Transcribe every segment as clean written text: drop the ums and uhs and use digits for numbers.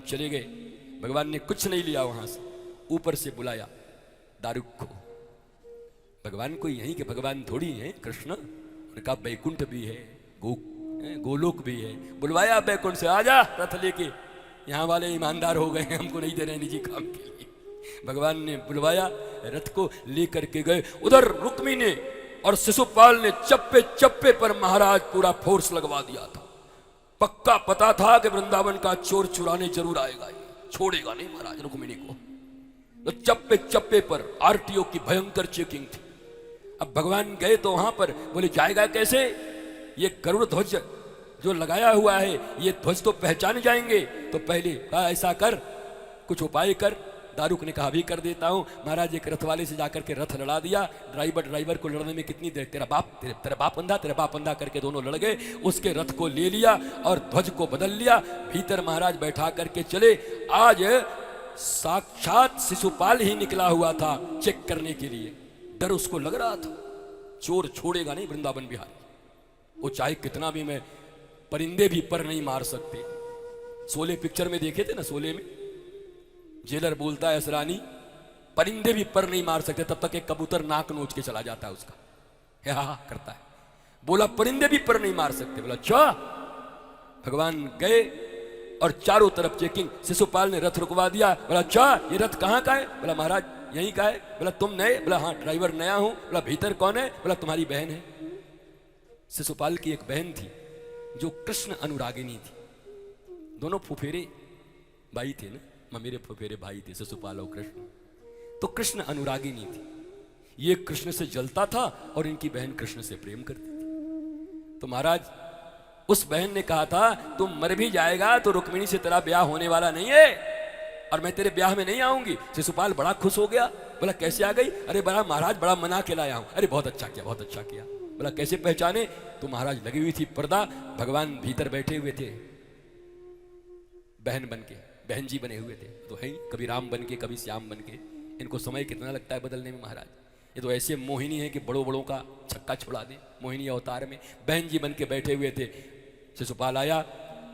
चले गए। भगवान ने कुछ नहीं लिया वहां से, ऊपर से बुलाया दारुक को। भगवान कोई यहीं के भगवान थोड़ी हैं कृष्ण, उनका बैकुंठ भी है, गोलोक भी है। बुलवाया बैकुंठ से, आजा रथ लेके, यहाँ वाले ईमानदार हो गए, हमको नहीं दे रहे निजी काम के लिए। भगवान ने बुलवाया, रथ को लेकर के गए। उधर रुक्मी ने और शिशुपाल ने चप्पे चप्पे पर महाराज पूरा फोर्स लगवा दिया था। पक्का पता था कि वृंदावन का चोर चुराने जरूर आएगा, ये छोड़ेगा नहीं महाराज रुक्मिणी को। तो चप्पे चप्पे पर आरटीओ की भयंकर चेकिंग थी। अब भगवान गए तो वहां पर बोले जाएगा कैसे, ये गरुड़ ध्वज जो लगाया हुआ है ये ध्वज तो पहचान जाएंगे। तो पहले कहा ऐसा कर, कुछ उपाय कर। दारुक ने कहा भी कर देता हूं। महाराज एक रथ वाले से जाकर के रथ लड़ा दिया। ड्राइवर को लड़ने में कितनी देर, तेरा बाप अंधा करके दोनों लड़ गए। उसके रथ को ले लिया और ध्वज को बदल लिया। भीतर महाराज बैठा करके चले। आज साक्षात शिशुपाल ही निकला हुआ था चेक करने के लिए। डर उसको लग रहा था, चोर छोड़ेगा नहीं वृंदावन बिहारी, वो चाहे कितना भी, मैं परिंदे भी पर नहीं मार सकते। शोले पिक्चर में देखे थे ना, शोले में जेलर बोलता है असरानी, परिंदे भी पर नहीं मार सकते, तब तक एक कबूतर नाक नोच के चला जाता है उसका, हा करता है। बोला परिंदे भी पर नहीं मार सकते। बोला अच्छा। भगवान गए और चारों तरफ चेकिंग। शिशुपाल ने रथ रुकवा दिया। बोला अच्छा ये रथ कहाँ का है? बोला महाराज यहीं का है। बोला तुम नए? बोला हाँ ड्राइवर नया हूं। बोला भीतर कौन है? बोला तुम्हारी बहन है। शिशुपाल की एक बहन थी जो कृष्ण अनुरागिनी थी। दोनों फुफेरे भाई थे ना, मेरे फुफेरे भाई थे शिशुपाल और कृष्ण। तो कृष्ण अनुरागिनी थी। ये कृष्ण से जलता था और इनकी बहन कृष्ण से प्रेम करती थी। तो महाराज उस बहन ने कहा था तुम मर भी जाएगा तो रुक्मिणी से तेरा ब्याह होने वाला नहीं है और मैं तेरे ब्याह में नहीं आऊंगी। शिशुपाल बड़ा खुश हो गया। बोला कैसे आ गई? अरे बड़ा महाराज बड़ा मना के लाया हूं। अरे बहुत अच्छा किया, बहुत अच्छा किया। बोला कैसे पहचाने? तो महाराज लगी हुई थी पर्दा, भगवान भीतर बैठे हुए थे बहन बन के, बहन जी बने हुए थे। तो है कभी राम बन के कभी श्याम बन के। इनको समय कितना लगता है बदलने में महाराज। ये तो ऐसे मोहिनी है कि बड़ों बड़ों का छक्का छुड़ा दे। मोहिनी अवतार में बहन जी बन के बैठे हुए थे। शिशुपाल आया,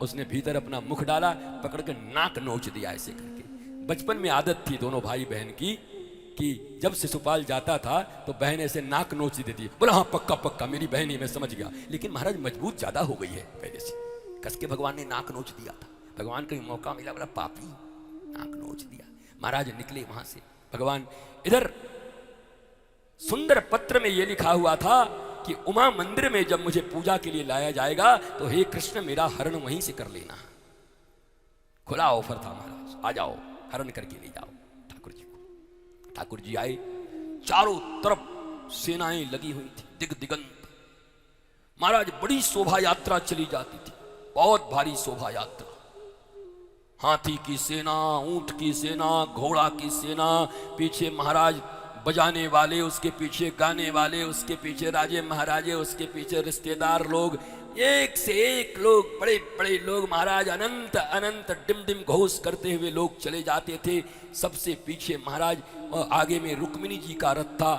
उसने भीतर अपना मुख डाला, पकड़ के नाक नोच दिया ऐसे करके। बचपन में आदत थी दोनों भाई बहन की कि जब शिशुपाल जाता था तो बहन ऐसे नाक नोच देती। बोला हाँ पक्का पक्का मेरी बहन ही, मैं समझ गया। लेकिन महाराज मजबूत ज्यादा हो गई है पहले से, कस के भगवान ने नाक नोच दिया था। भगवान को मौका मिला, बोला पापी, नाक नोच दिया। महाराज निकले वहां से। भगवान इधर सुंदर पत्र में यह लिखा हुआ था कि उमा मंदिर में जब मुझे पूजा के लिए लाया जाएगा तो हे कृष्ण मेरा हरण वहीं से कर लेना। खुला ऑफर था महाराज, आ जाओ हरण करके ले जाओ ठाकुर जी को। ठाकुर जी आए, चारों तरफ सेनाएं लगी हुई थी, दिग दिगंत। महाराज बड़ी शोभा यात्रा चली जाती थी, बहुत भारी शोभा यात्रा। हाथी की सेना, ऊंट की सेना, घोड़ा की सेना, पीछे महाराज बजाने वाले, उसके पीछे गाने वाले, उसके पीछे राजे महाराजे, उसके पीछे रिश्तेदार लोग, एक से एक लोग, बड़े बड़े लोग। महाराज अनंत अनंत डिम डिम घोष करते हुए लोग चले जाते थे। सबसे पीछे महाराज आगे में रुक्मिणी जी का रथ था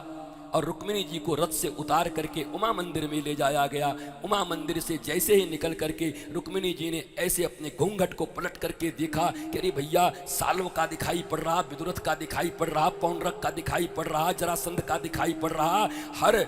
और रुक्मिणी जी को रथ से उतार करके उमा मंदिर में ले जाया गया। उमा मंदिर से जैसे ही निकल करके रुक्मिणी जी ने ऐसे अपने घूंघट को पलट करके देखा कि अरे भैया साल्व का दिखाई पड़ रहा, विदुरथ का दिखाई पड़ रहा, पौंड्रक का दिखाई पड़ रहा, जरासंध का दिखाई पड़ रहा, हर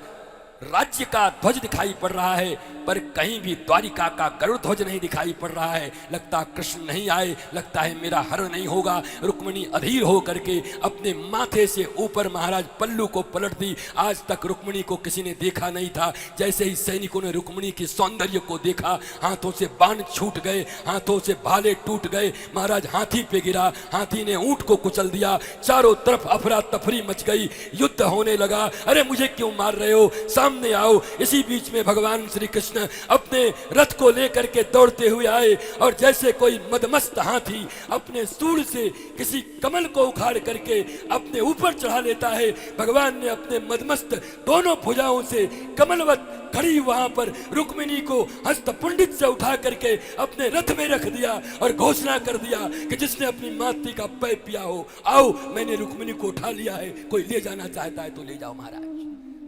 राज्य का ध्वज दिखाई पड़ रहा है, पर कहीं भी द्वारिका का गरुड़ ध्वज नहीं दिखाई पड़ रहा है। लगता कृष्ण नहीं आए, लगता है मेरा हरण नहीं होगा। रुक्मिणी अधीर हो करके अपने माथे से ऊपर महाराज पल्लू को पलट दी। आज तक रुक्मिणी को किसी ने देखा नहीं था। जैसे ही सैनिकों ने रुक्मिणी के सौंदर्य को देखा, हाथों से बाण छूट गए, हाथों से भाले टूट गए। महाराज हाथी पे गिरा, हाथी ने ऊंट को कुचल दिया। चारों तरफ अफरा तफरी मच गई, युद्ध होने लगा। अरे मुझे क्यों मार रहे हो, सामने आओ। इसी बीच में भगवान श्री कृष्ण अपने रथ को लेकर के दौड़ते हुए आए और जैसे कोई मदमस्त हाथी अपने सूंड से किसी कमल को उखाड़ करके अपने ऊपर चढ़ा लेता है, भगवान ने अपने मदमस्त दोनों भुजाओं से कमलवत खड़ी वहां पर रुक्मिणी को हस्तपुंडित से उठा करके अपने रथ में रख दिया और घोषणा कर दिया कि जिसने अपनी मातृ का पैर पिया हो, आओ मैंने रुक्मिणी को उठा लिया है, कोई ले जाना चाहता है तो ले जाओ महाराज।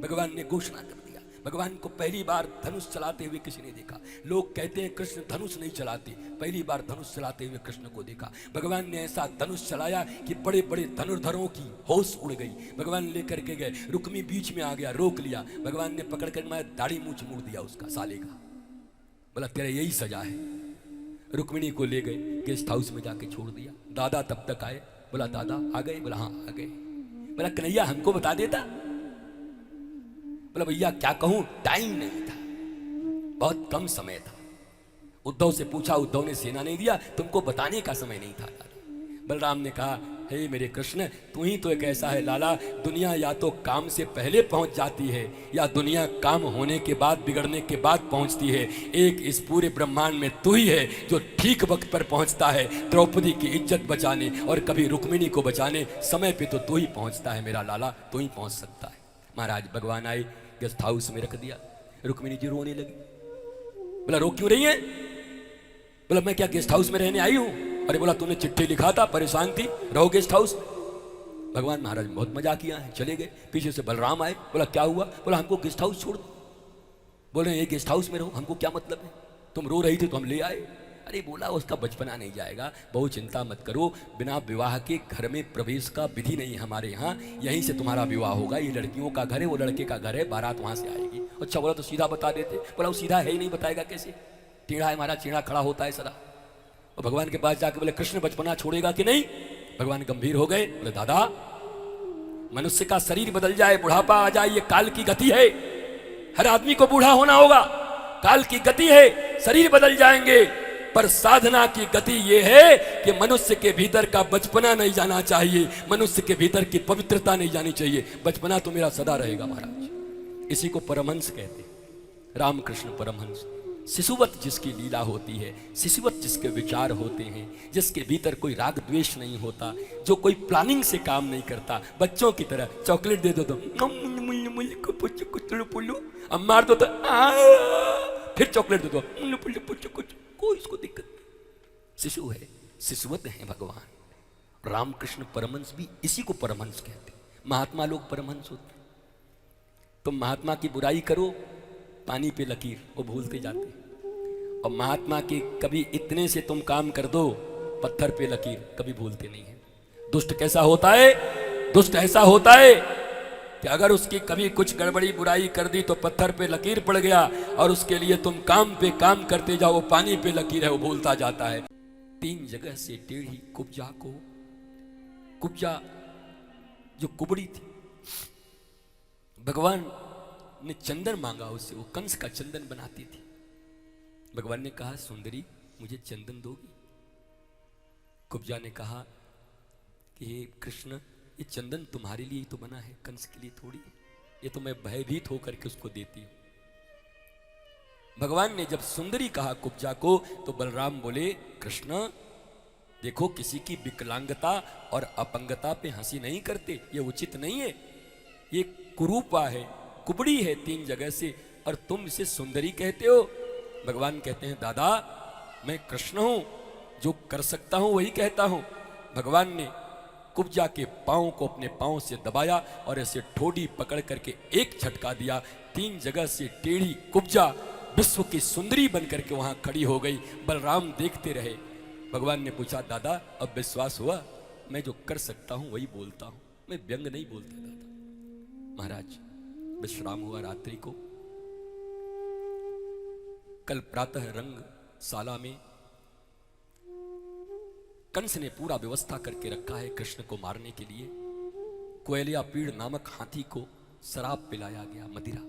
भगवान ने घोषणा कर दिया। भगवान को पहली बार धनुष चलाते हुए किसी ने देखा। लोग कहते हैं कृष्ण धनुष नहीं चलाते, पहली बार धनुष चलाते हुए कृष्ण को देखा। भगवान ने ऐसा धनुष चलाया कि बड़े बड़े धनुर्धरों की होश उड़ गई। भगवान लेकर के गए, रुक्मी बीच में आ गया, रोक लिया। भगवान ने पकड़ कर मैं दाढ़ी मूछ मोड़ दिया उसका, साले का। बोला तेरा यही सजा है। रुक्मिणी को ले गए, गेस्ट हाउस में जाके छोड़ दिया। दादा तब तक आए। बोला दादा आ गए? बोला हाँ आ गए। बोला कन्हैया हमको बता देता। बोला भैया क्या कहूं, टाइम नहीं था, बहुत कम समय था। उद्धव से पूछा, उद्धव ने सेना नहीं दिया, तुमको बताने का समय नहीं था दादा। बलराम ने कहा हे मेरे कृष्ण, तू ही तो एक ऐसा है लाला, दुनिया या तो काम से पहले पहुंच जाती है या दुनिया काम होने के बाद, बिगड़ने के बाद पहुंचती है। एक इस पूरे ब्रह्मांड में तू ही है जो ठीक वक्त पर पहुंचता है, द्रौपदी की इज्जत बचाने और कभी रुक्मिणी को बचाने। समय पे तो तू ही पहुंचता है मेरा लाला, तू ही पहुंच सकता है। महाराज भगवान आए, गेस्ट हाउस में रख दिया। रुक्मिणी जी रोने लगी। बोला रो क्यों रही है? बोला मैं क्या गेस्ट हाउस में रहने आई हूं? अरे बोला तूने चिट्ठी लिखा था, परेशान थी, रहो गेस्ट हाउस। भगवान महाराज बहुत मजाक किया है, चले गए। पीछे से बलराम आए। बोला क्या हुआ? बोला हमको गेस्ट हाउस छोड़ दो। बोल रहे ये गेस्ट हाउस में रहो, हमको क्या मतलब है, तुम रो रही थी तो हम ले आए। अरे बोला उसका बचपना नहीं जाएगा, बहुत चिंता मत करो, बिना विवाह के घर में प्रवेश का विधि नहीं है हमारे यहाँ, यहीं से तुम्हारा विवाह होगा। ये लड़कियों का घर है, वो लड़के का घर है, बारात वहाँ से आएगी। अच्छा बोला तो सीधा बता देते। बोला वो सीधा है ही नहीं, बताएगा कैसे, टेढ़ा है, हमारा चेहरा खड़ा होता है सदा। और भगवान के पास जाके बोले कृष्ण बचपना छोड़ेगा कि नहीं? भगवान गंभीर हो गए। बोले दादा मनुष्य का शरीर बदल जाए, बुढ़ापा आ जाए, ये काल की गति है, हर आदमी को बूढ़ा होना होगा, काल की गति है, शरीर बदल जाएंगे। पर साधना की गति ये है कि मनुष्य के भीतर का बचपना नहीं जाना चाहिए, मनुष्य के भीतर की पवित्रता नहीं जानी चाहिए। बचपना तो मेरा सदा रहेगा महाराज। इसी को परमहंस कहते हैं, रामकृष्ण परमहंस। शिशुवत जिसकी लीला होती है, शिशुवत जिसके विचार होते हैं, जिसके भीतर कोई राग द्वेष नहीं होता, जो कोई प्लानिंग से काम नहीं करता, बच्चों की तरह चॉकलेट दे दो तो अब मार दो तो फिर चॉकलेट दे दो, कोई इसको दिक्कत नहीं। शिशु है, शिशुवत है भगवान। रामकृष्ण परमहंस भी इसी को परमहंस कहते हैं। महात्मा लोग परमहंस होते। तुम महात्मा की बुराई करो, पानी पे लकीर, वो भूलते जाते। और महात्मा की कभी इतने से तुम काम कर दो, पत्थर पे लकीर, कभी भूलते नहीं है। दुष्ट कैसा होता है? दुष्ट ऐसा होता है कि अगर उसकी कभी कुछ गड़बड़ी बुराई कर दी तो पत्थर पे लकीर पड़ गया, और उसके लिए तुम काम पे काम करते जाओ, वो पानी पे लकीर है, वो भूलता जाता है। 3 जगह से टेढ़ी कुब्जा को, कुब्जा जो कुबड़ी थी, भगवान ने चंदन मांगा उससे, वो कंस का चंदन बनाती थी। भगवान ने कहा सुंदरी मुझे चंदन दोगी? कुब्जा ने कहा कि हे कृष्ण, ये चंदन तुम्हारे लिए ही तो बना है, कंस के लिए थोड़ी, ये तो मैं भयभीत होकर के उसको देती हूं। भगवान ने जब सुंदरी कहा कुब्जा को, तो बलराम बोले कृष्ण देखो, किसी की विकलांगता और अपंगता पे हंसी नहीं करते, ये उचित नहीं है। ये कुरूपा है, कुबड़ी है 3 जगह से, और तुम इसे सुंदरी कहते हो। भगवान कहते हैं दादा मैं कृष्ण हूं, जो कर सकता हूं वही कहता हूं। भगवान ने कुब्जा के पांव को अपने पांव से दबाया और ऐसे ठोड़ी पकड़ करके एक झटका दिया। 3 जगह से टेढ़ी कुब्जा विश्व की सुंदरी बनकर के वहां खड़ी हो गई। बलराम देखते रहे। भगवान ने पूछा दादा अब विश्वास हुआ? मैं जो कर सकता हूं वही बोलता हूं, मैं व्यंग नहीं बोलता दादा। महाराज विश्राम हुआ रात्रि को। कल प्रातः रंगशाला में कंस ने पूरा व्यवस्था करके रखा है कृष्ण को मारने के लिए। कोयलिया पीड़ नामक हाथी को शराब पिलाया गया, मदिरा।